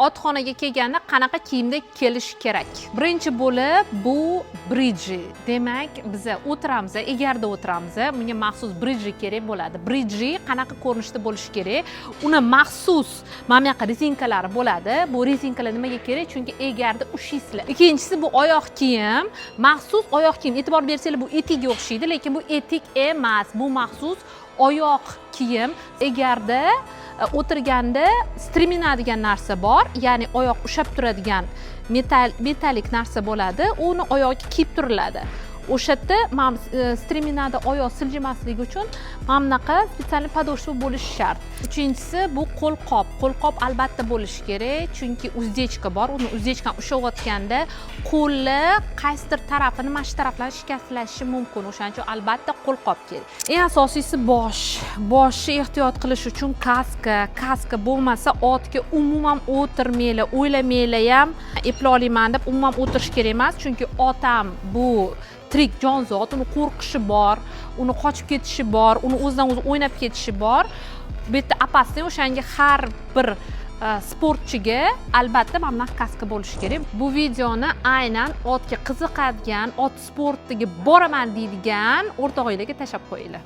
otxonaga kelganda qanaqa kiyimda kelish kerak? Birinchi bo'lib bu bridji. Demak, biz o'tiramiz, egarda o'tiramiz. Bunga maxsus bridji kerak bo'ladi. Bridji qanaqa ko'rinishda bo'lishi kerak? Uni maxsus mana bu yoqqa rezinkalari bo'ladi. Bu rezinkalar nimaga kerak? Chunki egarda ushaysizlar. Ikkinchisi bu oyoq kiyim. Maxsus oyoq kiyim. E'tibor bersanglar bu etikga o'xshaydi, lekin bu etik emas. Bu maxsus oyoq kiyim. Egarda o'tirganda streminadigan narsa bor, ya'ni oyoq ushab turadigan metalik narsa bo'ladi. Uni oyoqqa kiyib turiladi. O'sha yerda streminada oyoq siljimasligi uchun mana bunaqa spesial podoshva bo'lishi shart. Uchinchisi bu qo'lqop. Qo'lqop albatta bo'lishi kerak, chunki uzdechka bor. Uni uzdechkani ushlayotganda qo'lni qaysidir tarafini, mana shu taraflarni shikastlashi mumkin. O'shaning uchun albatta qo'lqop kerak. Eng asosiysi bosh. Boshni ehtiyot qilish uchun kaska. Kaska bo'lmasa otga umuman o'tirmanglar, o'ylamanglar ham eplay olaman deb umuman o'tirish kerak emas, chunki otam bu tirik jonzot, uni qo'rqishi bor, uni qochib ketishi bor, uni o'zidan o'zi o'ynab ketishi bor. Bu yerda opasniy, o'shanga har bir sportchiga albatta mana bunaqa kaska bo'lishi kerak. Bu videoni aynan otga qiziqadigan, ot sportiga boraman deydigan o'rtog'inglarga tashlab qo'yinglar.